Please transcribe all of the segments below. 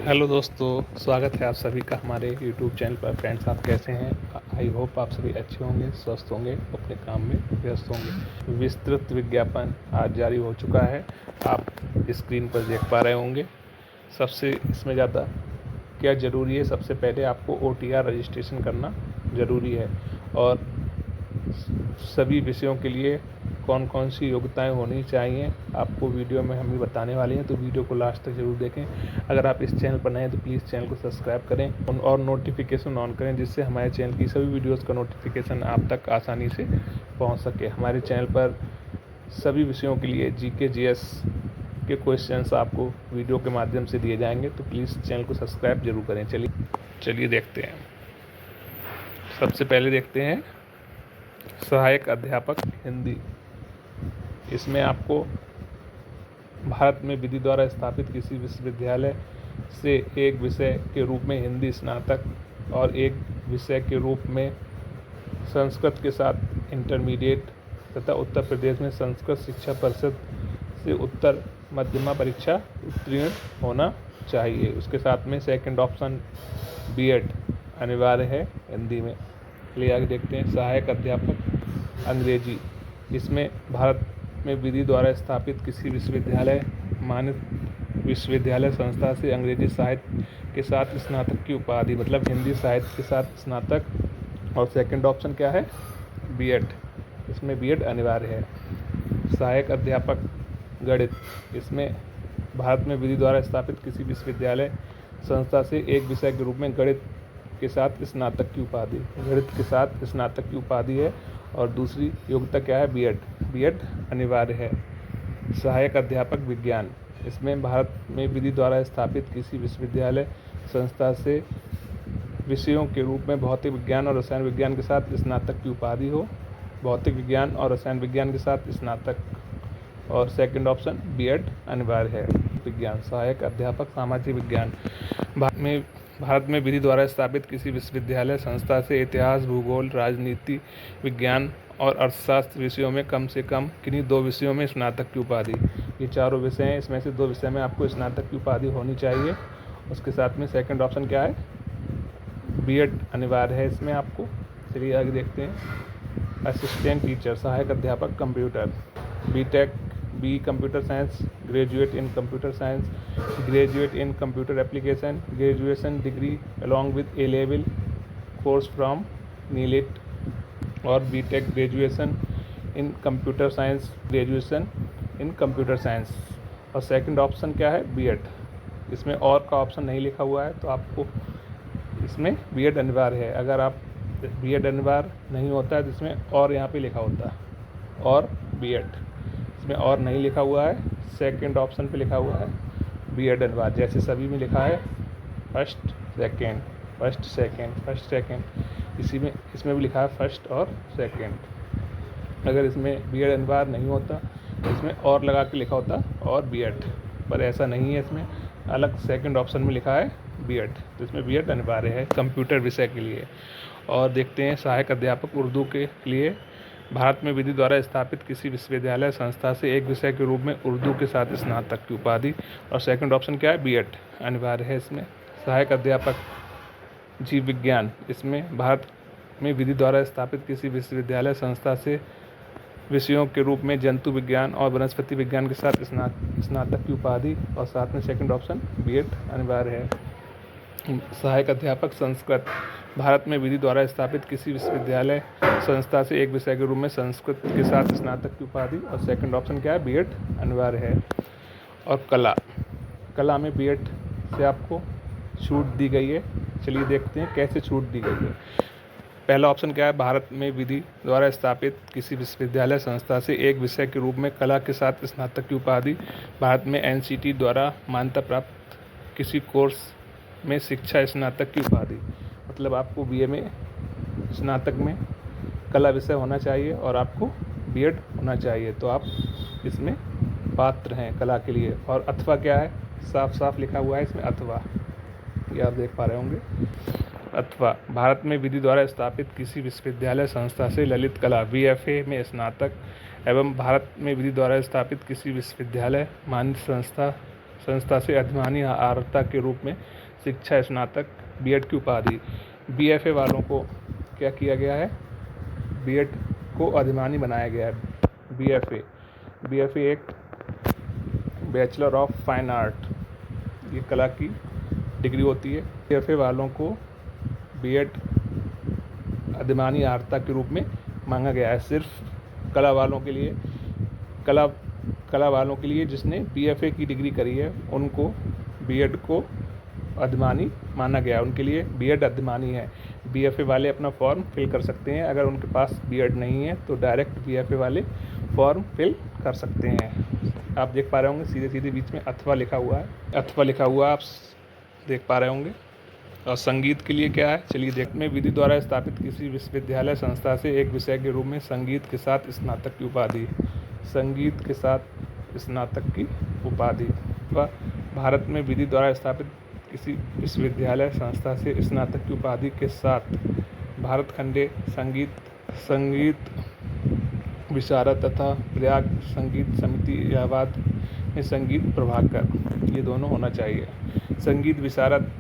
Hello दोस्तों, स्वागत है आप सभी का हमारे यूट्यूब चैनल पर। फ्रेंड्स, आप कैसे हैं? आई होप आप सभी अच्छे होंगे, स्वस्थ होंगे, अपने काम में व्यस्त होंगे। विस्तृत विज्ञापन आज जारी हो चुका है, आप स्क्रीन पर देख पा रहे होंगे। सबसे इसमें ज़्यादा क्या ज़रूरी है? सबसे पहले आपको OTR रजिस्ट्रेशन करना ज़रूरी है और सभी विषयों के लिए कौन कौन सी योग्यताएं होनी चाहिए आपको वीडियो में हम भी बताने वाले हैं, तो वीडियो को लास्ट तक जरूर देखें। अगर आप इस चैनल पर नए हैं तो प्लीज़ चैनल को सब्सक्राइब करें और नोटिफिकेशन ऑन करें, जिससे हमारे चैनल की सभी वीडियोस का नोटिफिकेशन आप तक आसानी से पहुंच सके। हमारे चैनल पर सभी विषयों के लिए GK GS के क्वेश्चंस आपको वीडियो के माध्यम से दिए जाएंगे, तो प्लीज़ चैनल को सब्सक्राइब जरूर करें। चलिए देखते हैं। सबसे पहले देखते हैं सहायक अध्यापक हिंदी। इसमें आपको भारत में विधि द्वारा स्थापित किसी विश्वविद्यालय से एक विषय के रूप में हिंदी स्नातक और एक विषय के रूप में संस्कृत के साथ इंटरमीडिएट तथा उत्तर प्रदेश में संस्कृत शिक्षा परिषद से उत्तर मध्यमा परीक्षा उत्तीर्ण होना चाहिए। उसके साथ में सेकंड ऑप्शन B.Ed अनिवार्य है हिंदी में। चलिए आगे देखते हैं सहायक अध्यापक अंग्रेजी। इसमें भारत में विधि द्वारा स्थापित किसी विश्वविद्यालय मान्य विश्वविद्यालय संस्था से अंग्रेजी साहित्य के साथ स्नातक की उपाधि, मतलब हिंदी साहित्य के साथ स्नातक। और सेकंड ऑप्शन क्या है? B.Ed। इसमें B.Ed अनिवार्य है। सहायक अध्यापक गणित। इसमें भारत में विधि द्वारा स्थापित किसी विश्वविद्यालय संस्था से एक विषय के रूप में गणित के साथ स्नातक की उपाधि, गणित के साथ स्नातक की उपाधि है। और दूसरी योग्यता क्या है? B.Ed अनिवार्य है। सहायक अध्यापक विज्ञान। इसमें भारत में विधि द्वारा स्थापित किसी विश्वविद्यालय संस्था से विषयों के रूप में भौतिक विज्ञान और रसायन विज्ञान के साथ स्नातक की उपाधि हो, भौतिक विज्ञान और रसायन विज्ञान के साथ स्नातक। और सेकंड ऑप्शन B.Ed अनिवार्य है। विज्ञान सहायक अध्यापक सामाजिक विज्ञान। भारत में विधि द्वारा स्थापित किसी विश्वविद्यालय संस्था से इतिहास, भूगोल, राजनीति विज्ञान और अर्थशास्त्र विषयों में कम से कम किन्हीं 2 विषयों में स्नातक की उपाधि। ये चारों विषय हैं, इसमें से 2 विषय में आपको स्नातक की उपाधि होनी चाहिए। उसके साथ में सेकंड ऑप्शन क्या है? B.Ed अनिवार्य है इसमें आपको। चलिए आगे देखते हैं असिस्टेंट टीचर सहायक अध्यापक computer. B.Tech B computer science, graduate in computer science, graduate in computer application, graduation degree along with A level course from NIELIT। और B.Tech graduation in computer science, graduation in computer science. और second option क्या है? B.Ed। इसमें और का option नहीं लिखा हुआ है, तो आपको इसमें B.Ed अनिवार्य है। अगर आप B.Ed अनिवार्य नहीं होता है तो इसमें और यहाँ पे लिखा होता है और B.Ed। इसमें और नहीं लिखा हुआ है, सेकंड ऑप्शन पे लिखा हुआ है B.Ed अनिवार्य। जैसे सभी में लिखा है first second, first second, first second, इसमें भी लिखा है फर्स्ट और सेकंड। अगर इसमें B.Ed अनिवार्य नहीं होता तो इसमें और लगा के लिखा होता और B.Ed, पर ऐसा नहीं है। इसमें अलग सेकंड ऑप्शन में लिखा है B.Ed, तो इसमें B.Ed अनिवार्य है कंप्यूटर विषय के लिए। और देखते हैं सहायक अध्यापक उर्दू के लिए। भारत में विधि द्वारा स्थापित किसी विश्वविद्यालय संस्था से एक विषय के रूप में उर्दू के साथ स्नातक की उपाधि। और सेकंड ऑप्शन क्या है? B.Ed अनिवार्य है इसमें। सहायक अध्यापक जीव विज्ञान। इसमें भारत में विधि द्वारा स्थापित किसी विश्वविद्यालय संस्था से विषयों के रूप में जंतु विज्ञान और वनस्पति विज्ञान के साथ स्नातक की उपाधि। और साथ में सेकंड ऑप्शन B.Ed अनिवार्य है। सहायक अध्यापक संस्कृत। भारत में विधि द्वारा स्थापित किसी विश्वविद्यालय संस्था से एक विषय के रूप में संस्कृत के साथ स्नातक की उपाधि। और सेकंड ऑप्शन क्या है? B.Ed अनिवार्य है। और कला में B.Ed से आपको छूट दी गई है। चलिए देखते हैं कैसे छूट दी गई है। पहला ऑप्शन क्या है? भारत में विधि द्वारा स्थापित किसी विश्वविद्यालय संस्था से एक विषय के रूप में कला के साथ स्नातक की उपाधि। भारत में NCT द्वारा मान्यता प्राप्त किसी कोर्स में शिक्षा स्नातक की उपाधि, मतलब आपको BA में स्नातक में कला विषय होना चाहिए और आपको B.Ed होना चाहिए, तो आप इसमें पात्र हैं कला के लिए। और अथवा क्या है? साफ साफ लिखा हुआ है इसमें अथवा, ये आप देख पा रहे होंगे। अथवा भारत में विधि द्वारा स्थापित किसी विश्वविद्यालय संस्था से ललित कला VFA में स्नातक एवं भारत में विधि द्वारा स्थापित किसी विश्वविद्यालय मान्य संस्था संस्था से अधिमानी अर्हता के रूप में शिक्षा स्नातक बीएड की उपाधि। बीएफए वालों को क्या किया गया है, बीएड को अधिमानी बनाया गया है। बीएफए एक बैचलर ऑफ फाइन आर्ट, ये कला की डिग्री होती है। बीएफए वालों को बीएड अधिमानी अर्हता के रूप में मांगा गया है। सिर्फ कला वालों के लिए, कला वालों के लिए जिसने बीएफए की डिग्री करी है उनको बीएड को अधिमानी माना गया है, उनके लिए बीएड अधिमानी है। बीएफए वाले अपना फॉर्म फिल कर सकते हैं। अगर उनके पास बीएड नहीं है तो डायरेक्ट बीएफए वाले फॉर्म फिल कर सकते हैं। आप देख पा रहे होंगे सीधे सीधे बीच में अथवा लिखा हुआ है, आप देख पा रहे होंगे। और संगीत के लिए क्या है, चलिए देखते हैं। विधि द्वारा स्थापित किसी विश्वविद्यालय संस्था से एक विषय के रूप में संगीत के साथ स्नातक की उपाधि। संगीत के साथ स्नातक की उपाधि। भारत में विधि द्वारा स्थापित किसी विश्वविद्यालय संस्था से स्नातक की उपाधि के साथ भारत खंडे संगीत विशारद तथा प्रयाग संगीत समिति इलाहाबाद में संगीत प्रभाकर, ये दोनों होना चाहिए। संगीत विशारद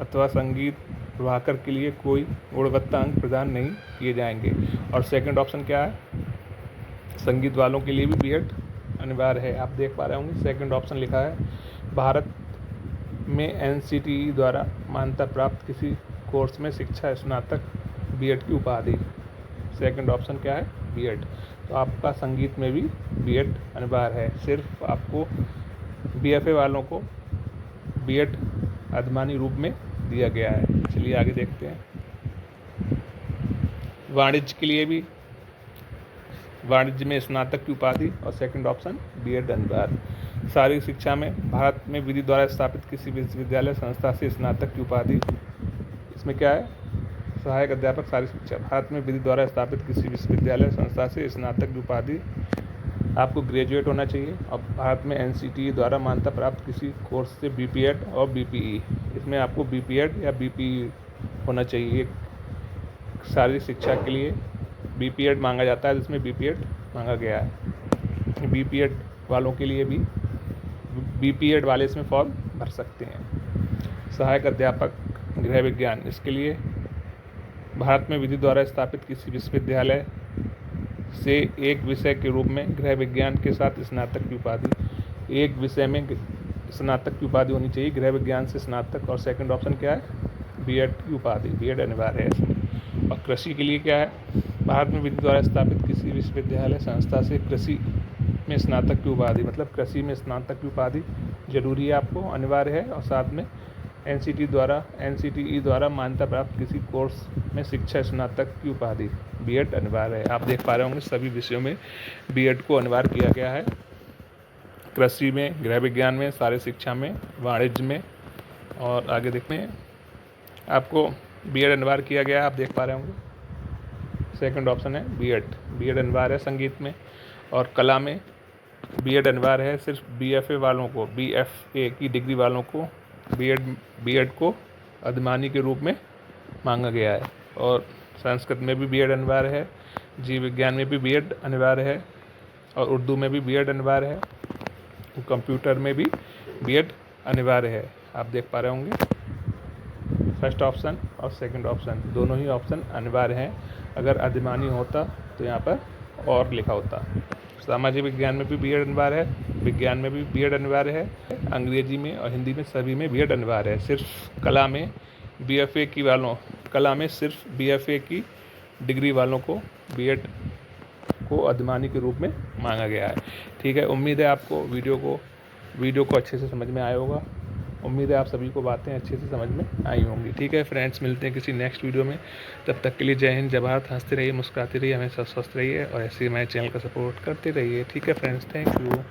अथवा संगीत प्रभाकर के लिए कोई गुणवत्ता अंक प्रदान नहीं किए जाएंगे। और सेकंड ऑप्शन क्या है, संगीत वालों के लिए भी बीएड अनिवार्य है। आप देख पा रहे होंगे सेकंड ऑप्शन लिखा है, भारत में एनसीटीई द्वारा मान्यता प्राप्त किसी कोर्स में शिक्षा स्नातक बीएड की उपाधि। सेकंड ऑप्शन क्या है, बीएड। तो आपका संगीत में भी बीएड अनिवार्य है। सिर्फ आपको बीएफए वालों को बीएड अधिमानी रूप में दिया गया है। चलिए आगे देखते हैं। वाणिज्य के लिए भी वाणिज्य में स्नातक की उपाधि और सेकंड ऑप्शन बीएड अनिवार्य। शारीरिक शिक्षा में भारत में विधि द्वारा स्थापित किसी विश्वविद्यालय संस्था से स्नातक की उपाधि। इसमें क्या है, सहायक अध्यापक शारीरिक शिक्षा। भारत में विधि द्वारा स्थापित किसी विश्वविद्यालय संस्था से स्नातक की उपाधि, आपको ग्रेजुएट होना चाहिए। और भारत में एनसीटीई द्वारा मान्यता प्राप्त किसी कोर्स से बीपीएड और बीपीई, इसमें आपको बीपीएड या बीपीई होना चाहिए। शारीरिक शिक्षा के लिए बीपीएड मांगा जाता है, जिसमें बीपीएड मांगा गया है। बीपीएड वालों के लिए भी बीपीएड वाले इसमें फॉर्म भर सकते हैं। सहायक अध्यापक गृह विज्ञान, इसके लिए भारत में विधि द्वारा स्थापित किसी विश्वविद्यालय से एक विषय के रूप में गृह विज्ञान के साथ स्नातक की उपाधि। एक विषय में स्नातक की उपाधि होनी चाहिए, गृह विज्ञान से स्नातक। और सेकंड ऑप्शन क्या है, बीएड की उपाधि, बीएड अनिवार्य है इसमें। और कृषि के लिए क्या है, भारत में विधि द्वारा स्थापित किसी विश्वविद्यालय संस्था से कृषि में स्नातक की उपाधि, मतलब कृषि में स्नातक की उपाधि जरूरी है, आपको अनिवार्य है। और साथ में एनसीटीई द्वारा मान्यता प्राप्त किसी कोर्स में शिक्षा स्नातक की उपाधि, बीएड अनिवार्य है। आप देख पा रहे होंगे सभी विषयों में बीएड को अनिवार्य किया गया है। कृषि में, गृह विज्ञान में, शारीरिक शिक्षा में, वाणिज्य में। और आगे देखते हैं, आपको बीएड अनिवार्य किया गया है, आप देख पा रहे होंगे। सेकंड ऑप्शन है बीएड अनिवार्य है संगीत में। और कला में बीएड अनिवार्य है, सिर्फ बीएफए वालों को, बीएफए की डिग्री वालों को बीएड को अधिमानी के रूप में मांगा गया है। और संस्कृत में भी बीएड अनिवार्य है, जीव विज्ञान में भी बीएड अनिवार्य है, और उर्दू में भी बीएड अनिवार्य है, कंप्यूटर में भी बीएड अनिवार्य है। आप देख पा रहे होंगे फर्स्ट ऑप्शन और सेकंड ऑप्शन दोनों ही ऑप्शन अनिवार्य हैं। अगर अधिमानी होता तो यहाँ पर और लिखा होता। सामाजिक विज्ञान में भी बीएड अनिवार्य है, विज्ञान में भी बीएड अनिवार्य है, अंग्रेजी में और हिंदी में सभी में बीएड अनिवार्य है। सिर्फ कला में सिर्फ बीएफए की डिग्री वालों को बीएड को अधिमानी के रूप में मांगा गया है। ठीक है, उम्मीद है आपको वीडियो को अच्छे से समझ में आया होगा। उम्मीद है आप सभी को बातें अच्छे से समझ में आई होंगी। ठीक है फ्रेंड्स, मिलते हैं किसी नेक्स्ट वीडियो में। तब तक के लिए जय हिंद, जय भारत। हंसते रहिए, मुस्कुराते रहिए, हमेशा स्वस्थ रहिए और ऐसे ही हमारे चैनल का सपोर्ट करते रहिए। ठीक है फ्रेंड्स, थैंक यू।